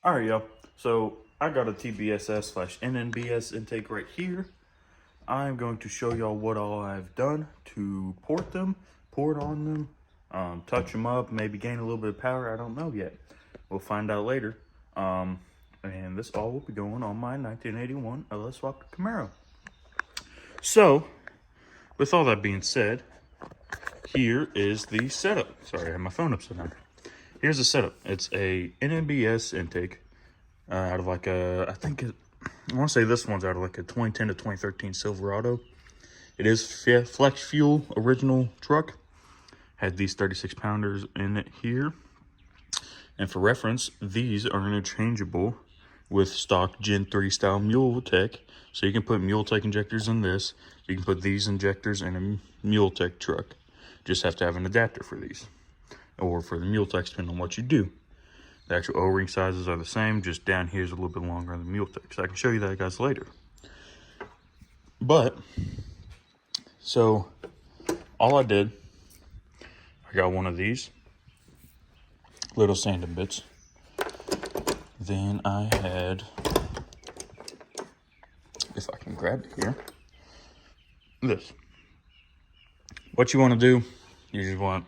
All right, y'all. So I got a TBSS slash NNBS intake right here. I'm going to show y'all what all I've done to port on them, touch them up, maybe gain a little bit of power. I don't know yet. We'll find out later. And this all will be going on my 1981 LS swapped Camaro. So, with all that being said, here is the setup. Sorry, I have my phone upside down. Here's the setup. It's a NNBS intake out of like a, I want to say this one's out of like a 2010 to 2013 Silverado. It is flex fuel original truck. Had these 36 pounders in it here. And for reference, these are interchangeable with stock Gen 3 style Mule Tech. So you can put Mule Tech injectors in this. You can put these injectors in a Mule Tech truck. Just have to have an adapter for these. Or for the Mule Tech, depending on what you do. The actual O-ring sizes are the same, just down here is a little bit longer than the Mule Tech. So I can show you that, guys, later. But, so, all I did, I got one of these little sanding bits. Then I had, if I can grab it here, this. What you want to do, you just want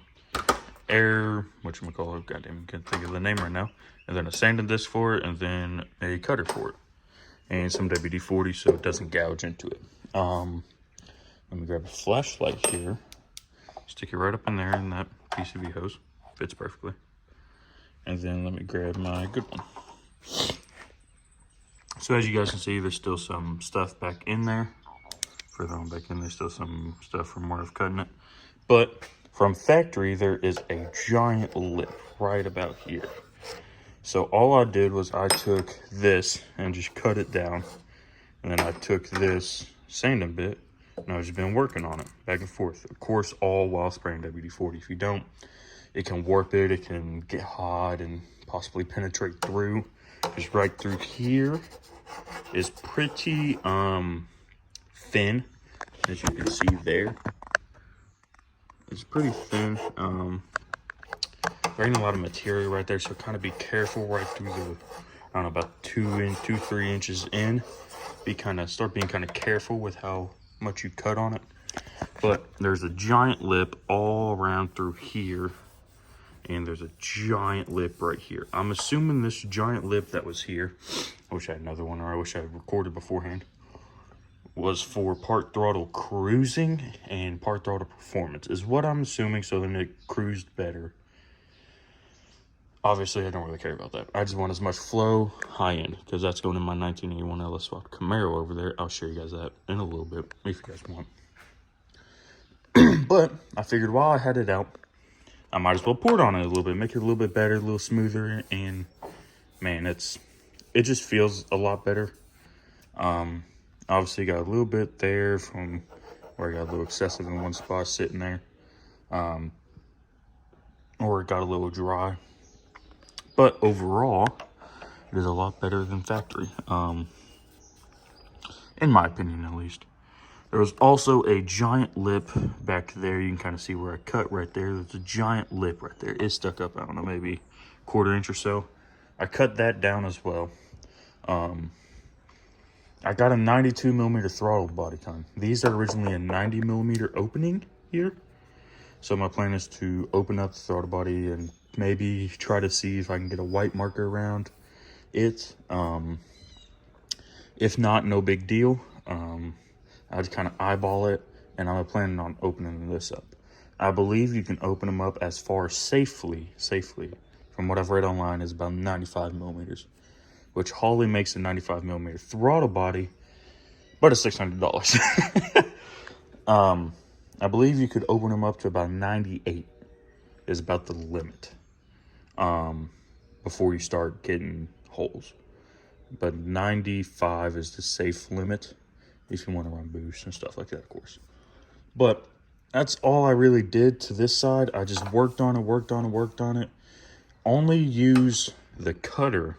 air, whatchamacallit, goddamn, can't think of the name right now, and then a sanding disc for it, and then a cutter for it, and some WD-40 so it doesn't gouge into it. Let me grab a flashlight here, stick it right up in there in that PCV hose, fits perfectly, and then let me grab my good one. So as you guys can see, there's still some stuff back in there. Further on back in, there's still some stuff from where I've cut it. But from factory, there is a giant lip right about here. So all I did was I took this and just cut it down. And then I took this sanding bit and I've just been working on it back and forth. Of course, all while spraying WD-40. If you don't, it can warp it, it can get hot and possibly penetrate through. Just right through here is pretty thin, as you can see there. It's pretty thin. There ain't a lot of material right there, so kind of be careful right through the, I don't know, about 3 inches in. Start being kind of careful with how much you cut on it. But there's a giant lip all around through here, and there's a giant lip right here. I'm assuming this giant lip that was here, I wish I had another one, or I wish I had recorded beforehand, was for part throttle cruising and part throttle performance, is what I'm assuming, so then it cruised better. Obviously, I don't really care about that. I just want as much flow, high end, because that's going in my 1981 LS swapped Camaro over there. I'll show you guys that in a little bit, if you guys want. But I figured while I had it out, I might as well pour it on it a little bit, make it a little bit better, a little smoother, and man, it just feels a lot better. Obviously got a little bit there from where I got a little excessive in one spot sitting there, or it got a little dry, but overall it is a lot better than factory, in my opinion at least. There was also a giant lip back there. You can kind of see where I cut right there. There's a giant lip right there. It's stuck up, I don't know, maybe a 1/4 inch or so. I cut that down as well. I got a 92mm throttle body con. These are originally a 90mm opening here. So my plan is to open up the throttle body and maybe try to see if I can get a white marker around it. If not, no big deal. I just kind of eyeball it, and I'm planning on opening this up. I believe you can open them up as far safely, from what I've read online, is about 95mm. Which wholly makes a 95mm throttle body, but it's $600. I believe you could open them up to about 98 is about the limit, before you start getting holes. But 95 is the safe limit if you want to run boost and stuff like that, of course. But that's all I really did to this side. I just worked on it. Only use the cutter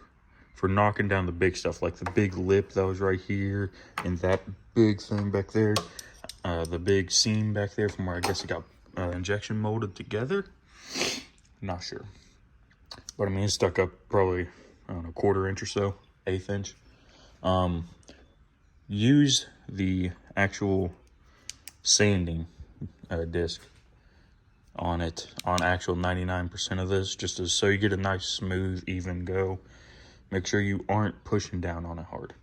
for knocking down the big stuff, like the big lip that was right here, and that big thing back there, the big seam back there from where I guess it got injection molded together. Not sure, but I mean, it's stuck up probably I don't know, 1/4 inch or so, 1/8 inch. Use the actual sanding disc on it, on actual 99% of this, just so you get a nice smooth even go. Make sure you aren't pushing down on it hard.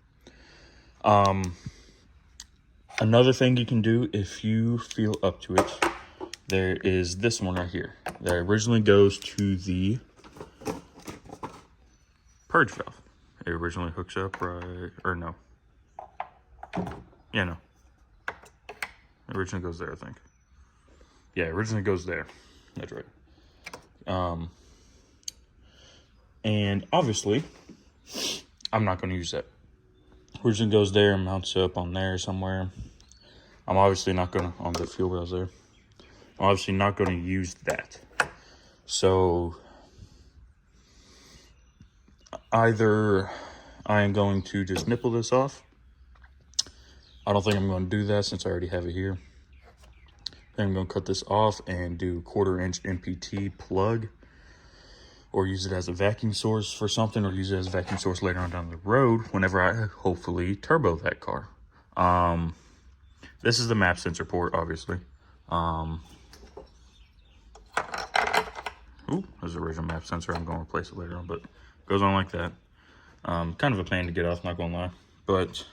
Another thing you can do if you feel up to it, there is this one right here that originally goes to the purge valve. It originally hooks up right, or no, yeah, no, it originally goes there, I think. Yeah, it originally goes there. That's right. And obviously, I'm not going to use that. Originally goes there and mounts up on there somewhere. I'm obviously not going to, on the fuel rails there. I'm obviously not going to use that. So, either I am going to just nipple this off. I don't think I'm going to do that since I already have it here. Then I'm going to cut this off and do 1/4 inch MPT plug, or use it as a vacuum source for something, or use it as a vacuum source later on down the road whenever I hopefully turbo that car. This is the map sensor port, obviously. There's the original map sensor. I'm going to replace it later on, but it goes on like that. Kind of a pain to get off, not going to lie. But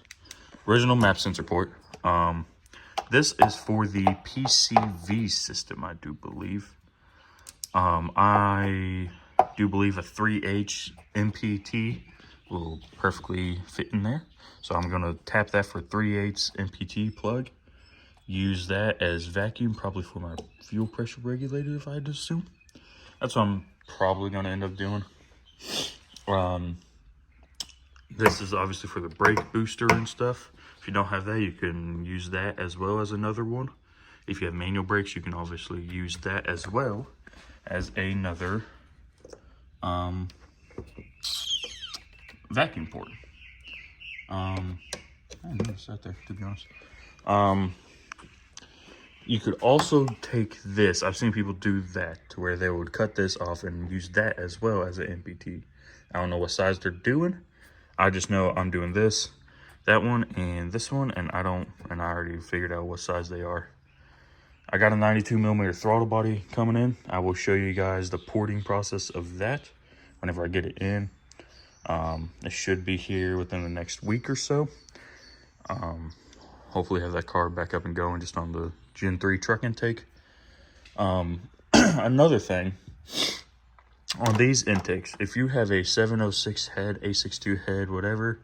original map sensor port. This is for the PCV system, I do believe. I do believe a 3H MPT will perfectly fit in there. So I'm going to tap that for 3/8 MPT plug. Use that as vacuum, probably for my fuel pressure regulator, if I had to assume. That's what I'm probably going to end up doing. This is obviously for the brake booster and stuff. If you don't have that, you can use that as well as another one. If you have manual brakes, you can obviously use that as well as another vacuum port. I didn't notice that there, to be honest. You could also take this. I've seen people do that, to where they would cut this off and use that as well as an MPT. I don't know what size they're doing. I just know I'm doing this, that one, and this one, and I already figured out what size they are. I got a 92mm throttle body coming in. I will show you guys the porting process of that whenever I get it in. It should be here within the next week or so. Hopefully have that car back up and going just on the Gen 3 truck intake. Another thing, on these intakes, if you have a 706 head, A62 head, whatever,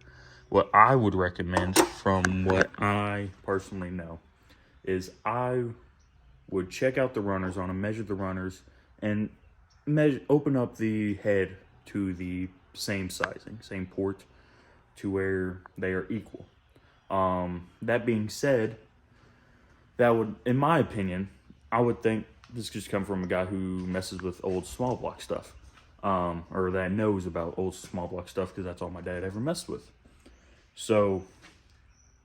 what I would recommend, from what I personally know, is I would check out the runners on them, measure the runners, and open up the head to the same sizing, same port, to where they are equal. That being said, that would, in my opinion, I would think this just come from a guy who messes with old small block stuff, or that knows about old small block stuff, because that's all my dad ever messed with. So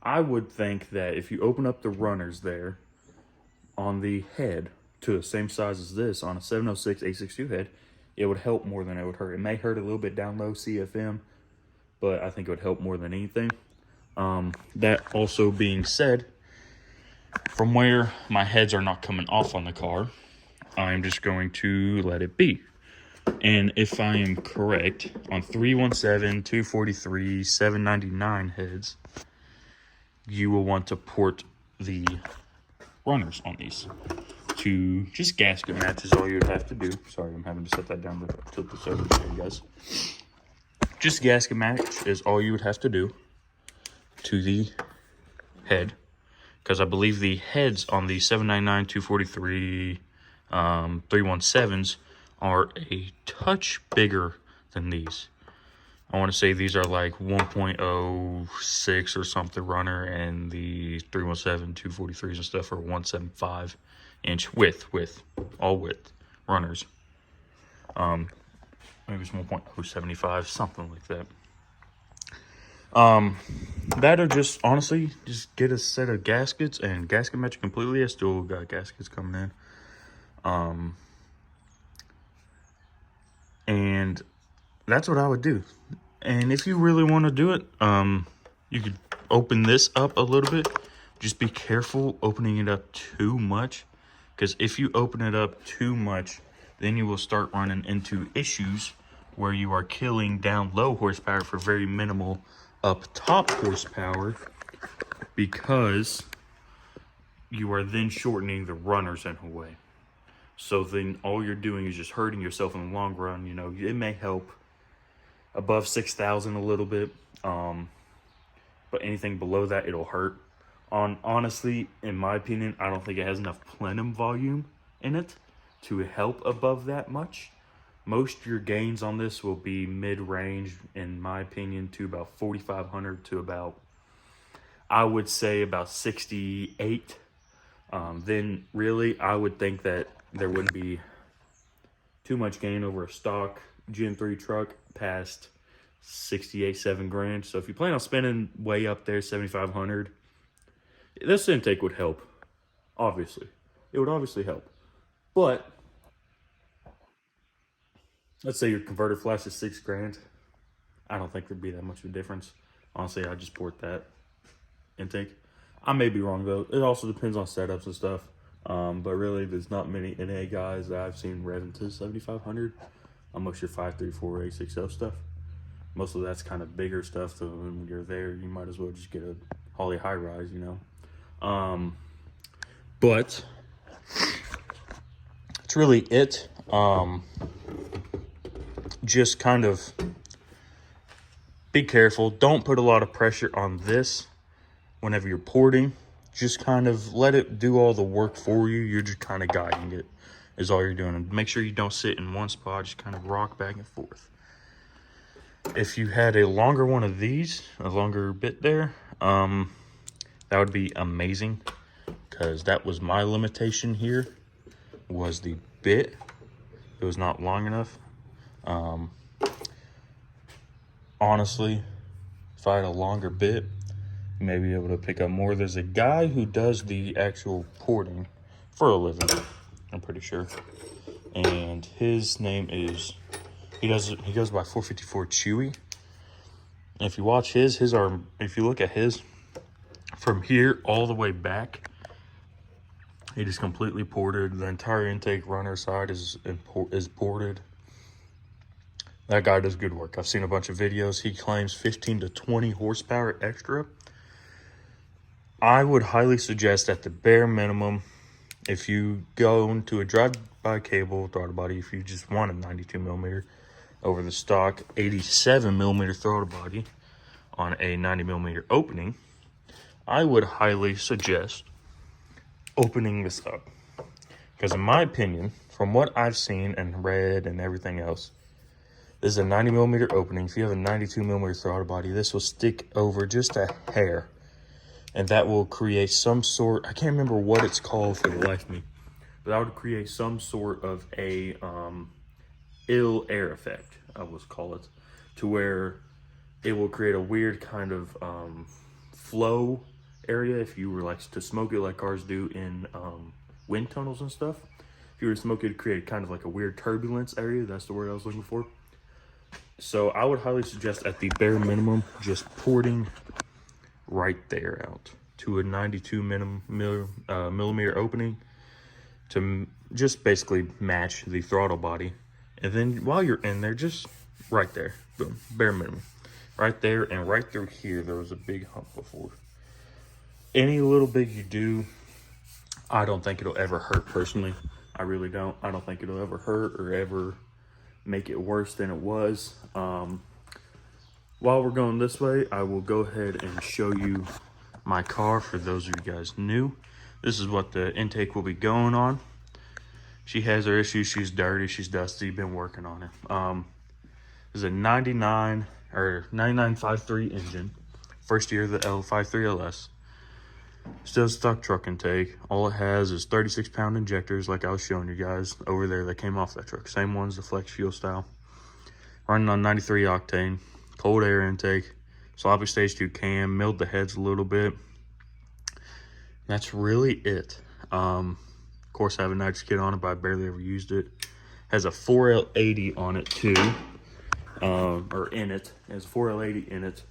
I would think that if you open up the runners there on the head to the same size as this on a 706 A62 head, it would help more than it would hurt. It may hurt a little bit down low CFM, but I think it would help more than anything. That also being said, from where my heads are not coming off on the car, I'm just going to let it be. And if I am correct, on 317, 243, 799 heads, you will want to port the runners on these to just gasket match is all you would have to do. Sorry, I'm having to set that down to tilt this over to you guys. Just gasket match is all you would have to do to the head, because I believe the heads on the 799, 243, 317s are a touch bigger than these. I want to say these are like 1.06 or something runner, and the 317, 243s and stuff are 175 inch width, all width runners. Maybe it's 1.075, something like that. That or just honestly just get a set of gaskets and gasket match completely. I still got gaskets coming in. And that's what I would do. And if you really want to do it, you could open this up a little bit. Just be careful opening it up too much, because if you open it up too much, then you will start running into issues where you are killing down low horsepower for very minimal up top horsepower, because you are then shortening the runners in a way. So then all you're doing is just hurting yourself in the long run. You know, it may help above 6,000 a little bit, but anything below that, it'll hurt. Honestly, in my opinion, I don't think it has enough plenum volume in it to help above that much. Most of your gains on this will be mid-range, in my opinion, to about 4,500 to about, I would say, about 68. Then really, I would think that there wouldn't be too much gain over a stock Gen 3 truck past 68, 7 grand. So if you plan on spending way up there, 7,500, this intake would help. Obviously, it would obviously help. But let's say your converter flash is 6 grand. I don't think there'd be that much of a difference. Honestly, I'd just port that intake. I may be wrong though. It also depends on setups and stuff. But really, there's not many NA guys that I've seen revving to 7,500 on most of your 534 860 stuff. Most of that's kind of bigger stuff, so when you're there, you might as well just get a Holly high rise, you know. But it's really it. Just kind of be careful. Don't put a lot of pressure on this whenever you're porting. Just kind of let it do all the work for you. You're just kind of guiding it is all you're doing. And make sure you don't sit in one spot. Just kind of rock back and forth. If you had a longer one of these, a longer bit there, that would be amazing, because that was my limitation here, was the bit. It was not long enough. Honestly, if I had a longer bit, you may be able to pick up more. There's a guy who does the actual porting for a living, I'm pretty sure, and his name is, he goes by 454 Chewy. And if you watch his are, if you look at his from here all the way back, he just completely ported. The entire intake runner side is ported. That guy does good work. I've seen a bunch of videos. He claims 15 to 20 horsepower extra. I would highly suggest at the bare minimum, if you go into a drive-by cable throttle body, if you just want a 92 millimeter over the stock 87 millimeter throttle body on a 90 millimeter opening, I would highly suggest opening this up. Because in my opinion, from what I've seen and read and everything else, this is a 90 millimeter opening. If you have a 92 millimeter throttle body, this will stick over just a hair. And that will create some sort, I can't remember what it's called for the life of me, but that would create some sort of a ill air effect, I would call it, to where it will create a weird kind of flow area. If you were like to smoke it like cars do in wind tunnels and stuff, if you were to smoke it, it'd create kind of like a weird turbulence area. That's the word I was looking for. So I would highly suggest at the bare minimum, just porting right there out to a 92 millimeter opening to just basically match the throttle body. And then while you're in there, just right there, boom, bare minimum. Right there and right through here, there was a big hump before. Any little bit you do, I don't think it'll ever hurt personally. I really don't. I don't think it'll ever hurt or ever make it worse than it was. While we're going this way, I will go ahead and show you my car for those of you guys new. This is what the intake will be going on. She has her issues. She's dirty. She's dusty. Been working on it. This is a 99.53 engine. First year of the L53 LS. Still stock truck intake. All it has is 36-pound injectors, like I was showing you guys over there that came off that truck. Same ones, the flex fuel style. Running on 93 octane. Cold air intake. Sloppy stage 2 cam. Milled the heads a little bit. That's really it. Of course, I have a nitrous kit on it, but I barely ever used it. Has a 4L80 on it too. or in it. It has 4L80 in it.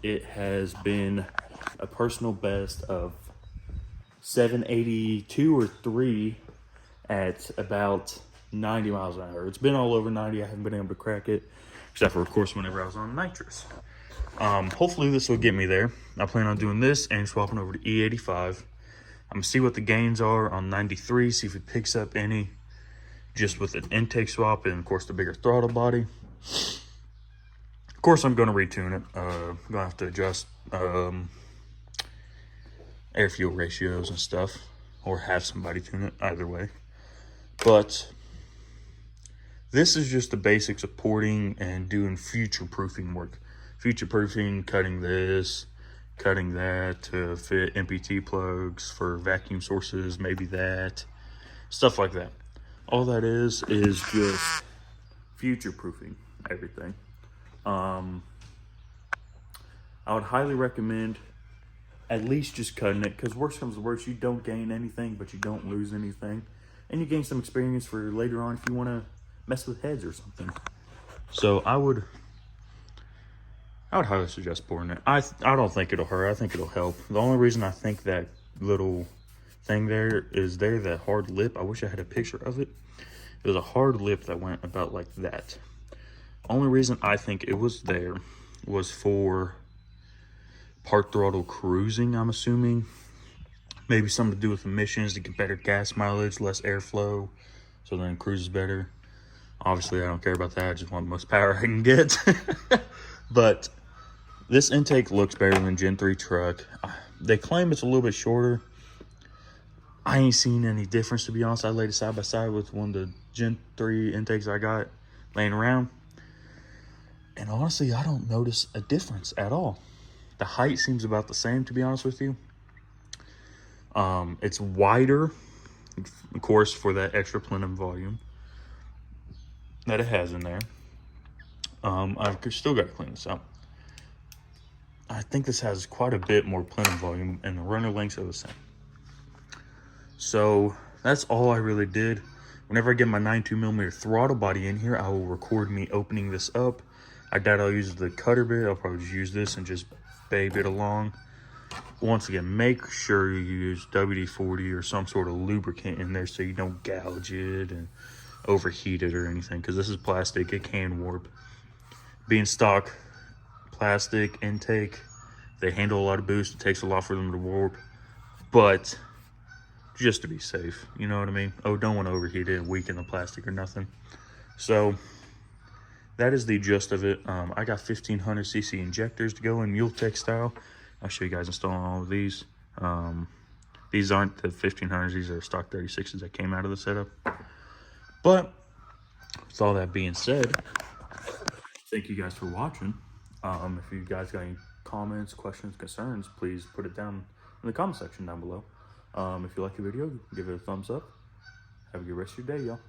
It has been a personal best of 782 or 3 at about 90 miles an hour. It's been all over 90. I haven't been able to crack it, except for, of course, whenever I was on nitrous. Hopefully this will get me there. I plan on doing this and swapping over to E85. I'm gonna see what the gains are on 93, see if it picks up any just with an intake swap and, of course, the bigger throttle body. Of course, I'm gonna retune it. I'm gonna have to adjust air fuel ratios and stuff, or have somebody tune it, either way. But this is just the basics of porting and doing future proofing work. Future proofing, cutting this, cutting that to fit MPT plugs for vacuum sources, maybe that, stuff like that. All that is just future proofing everything. I would highly recommend at least just cutting it, because worst comes to worst, you don't gain anything, but you don't lose anything. And you gain some experience for later on if you want to mess with heads or something. So I would highly suggest pouring it. I don't think it'll hurt. I think it'll help. The only reason I think that little thing there is that hard lip. I wish I had a picture of it. It was a hard lip that went about like that. Only reason I think it was there was for part throttle cruising, I'm assuming. Maybe something to do with emissions to get better gas mileage, less airflow, so then it cruises better. Obviously, I don't care about that. I just want the most power I can get. But this intake looks better than Gen 3 truck. They claim it's a little bit shorter. I ain't seen any difference, to be honest. I laid it side by side with one of the Gen 3 intakes I got laying around. And honestly, I don't notice a difference at all. The height seems about the same, to be honest with you. It's wider, of course, for that extra plenum volume that it has in there. I've still got to clean this up. I think this has quite a bit more plenum volume, and the runner lengths are the same. So that's all I really did. Whenever I get my 92mm throttle body in here, I will record me opening this up. I doubt I'll use the cutter bit. I'll probably just use this and just babe it along. Once again, make sure you use WD-40 or some sort of lubricant in there so you don't gouge it and overheat it or anything, because this is plastic. It can warp. Being stock plastic intake, they handle a lot of boost. It takes a lot for them to warp, but just to be safe, you know what I mean? Oh, don't want to overheat it and weaken the plastic or nothing. So that is the gist of it. I got 1500cc injectors to go in Multec style. I'll show you guys installing all of these. These aren't the 1500s. These are stock 36s that came out of the setup. But with all that being said, thank you guys for watching. If you guys got any comments, questions, concerns, please put it down in the comment section down below. If you like the video, give it a thumbs up. Have a good rest of your day, y'all.